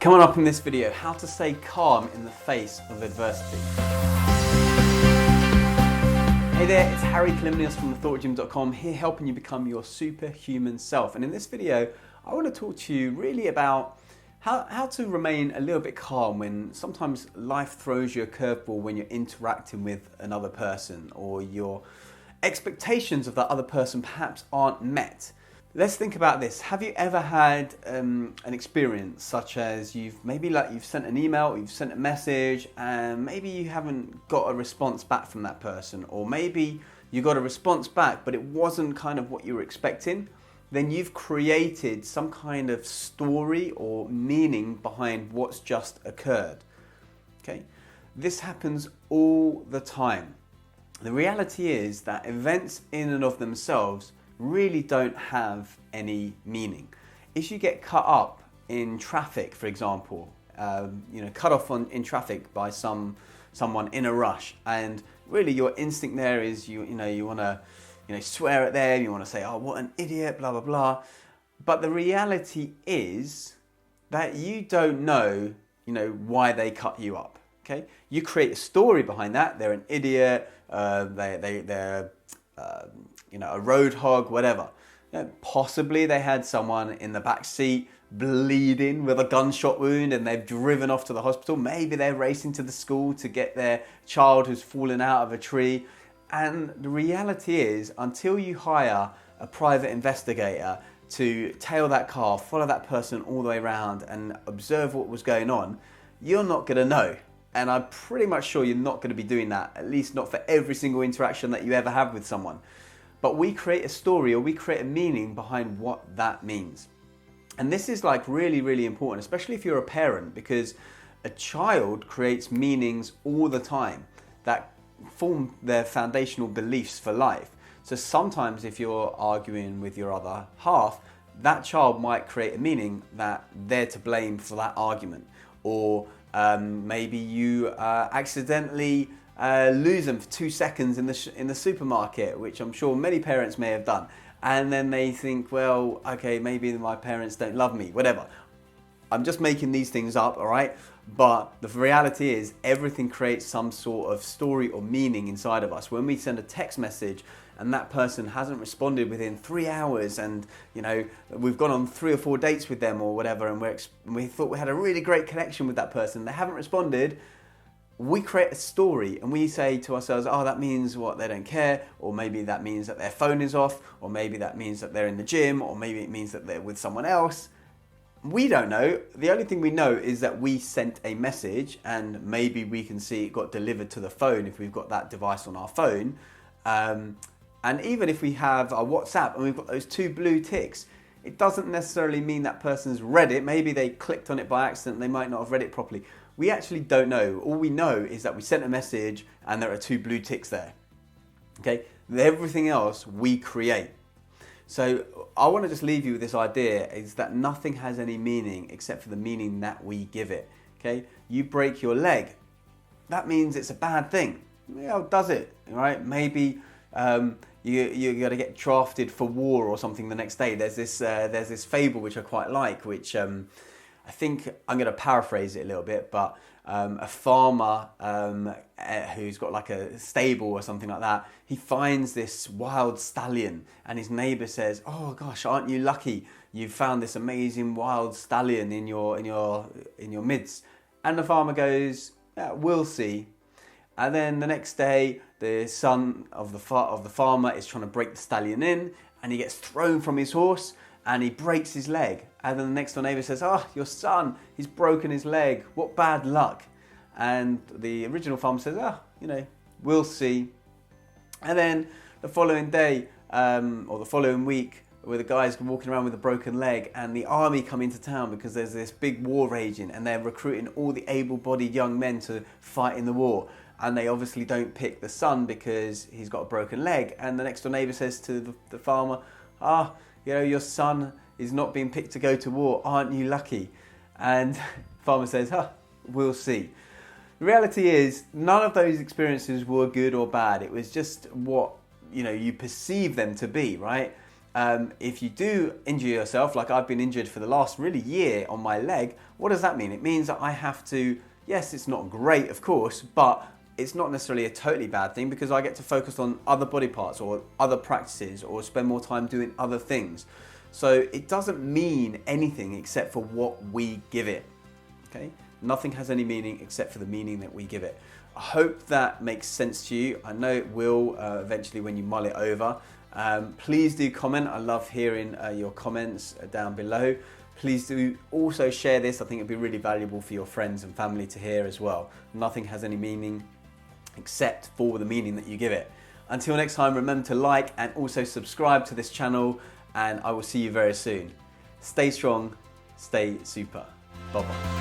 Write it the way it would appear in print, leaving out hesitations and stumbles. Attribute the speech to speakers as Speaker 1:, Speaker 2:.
Speaker 1: Coming up in this video, how to stay calm in the face of adversity. Hey there, it's Kalymnios from thethoughtgym.com, here helping you become your superhuman self. And in this video, I want to talk to you really about how to remain a little bit calm when sometimes life throws you a curveball when you're interacting with another person, or your expectations of that other person perhaps aren't met. Let's think about this. Have you ever had an experience such as you've sent an email, or you've sent a message, and maybe you haven't got a response back from that person, or maybe you got a response back but it wasn't kind of what you were expecting? Then you've created some kind of story or meaning behind what's just occurred. Okay? This happens all the time. The reality is that events in and of themselves really don't have any meaning. If you get cut up in traffic, for example, cut off in traffic by someone in a rush, and really your instinct there is you want to swear at them, you want to say, oh, what an idiot, blah blah blah. But the reality is that you don't know why they cut you up. Okay, you create a story behind that. They're an idiot. They're a road hog, whatever. Possibly they had someone in the back seat bleeding with a gunshot wound and they've driven off to the hospital. Maybe they're racing to the school to get their child who's fallen out of a tree. And the reality is, until you hire a private investigator to tail that car, follow that person all the way around and observe what was going on, you're not going to know. And I'm pretty much sure you're not going to be doing that, at least not for every single interaction that you ever have with someone. But we create a story, or we create a meaning behind what that means. And this is really, really important, especially if you're a parent, because a child creates meanings all the time that form their foundational beliefs for life. So sometimes if you're arguing with your other half, that child might create a meaning that they're to blame for that argument. Or maybe you accidentally lose them for 2 seconds in the supermarket, which I'm sure many parents may have done. And then they think, well, okay, maybe my parents don't love me, whatever. I'm just making these things up, all right? But the reality is everything creates some sort of story or meaning inside of us. When we send a text message and that person hasn't responded within 3 hours, and we've gone on 3 or 4 dates with them or whatever, and we thought we had a really great connection with that person, they haven't responded, we create a story and we say to ourselves, oh, that means what, they don't care, or maybe that means that their phone is off, or maybe that means that they're in the gym, or maybe it means that they're with someone else. We don't know. The only thing we know is that we sent a message, and maybe we can see it got delivered to the phone if we've got that device on our phone. And even if we have our WhatsApp and we've got those 2 blue ticks, it doesn't necessarily mean that person's read it. Maybe they clicked on it by accident. They might not have read it properly. We actually don't know. All we know is that we sent a message and there are 2 blue ticks there. Okay? Everything else we create. So I want to just leave you with this idea, is that nothing has any meaning except for the meaning that we give it. Okay? You break your leg. That means it's a bad thing. Yeah, does it? Right? Maybe you got to get drafted for war or something the next day. There's this fable which I quite like, which I think I'm going to paraphrase it a little bit, but a farmer who's got like a stable or something like that, he finds this wild stallion, and his neighbour says, "Oh gosh, aren't you lucky? You've found this amazing wild stallion in your midst." And the farmer goes, "Yeah, we'll see." And then the next day, the son of the farmer is trying to break the stallion in, and he gets thrown from his horse and he breaks his leg. And then the next door neighbour says, "Oh, your son, he's broken his leg. What bad luck." And the original farmer says, "Oh, we'll see." And then the following day, or the following week, where the guy's walking around with a broken leg, and the army come into town because there's this big war raging, and they're recruiting all the able-bodied young men to fight in the war. And they obviously don't pick the son because he's got a broken leg. And the next door neighbour says to the farmer, your son is not being picked to go to war. Aren't you lucky? And the farmer says, we'll see. The reality is, none of those experiences were good or bad. It was just what you perceive them to be, right? if you do injure yourself, like I've been injured for the last really year on my leg, what does that mean? It means that I have to, yes, it's not great, of course, but it's not necessarily a totally bad thing because I get to focus on other body parts or other practices or spend more time doing other things. So it doesn't mean anything except for what we give it, okay? Nothing has any meaning except for the meaning that we give it. I hope that makes sense to you. I know it will eventually when you mull it over. Please do comment. I love hearing your comments down below. Please do also share this. I think it'd be really valuable for your friends and family to hear as well. Nothing has any meaning except for the meaning that you give it. Until next time, remember to like and also subscribe to this channel, and I will see you very soon. Stay strong, stay super. Bye-bye.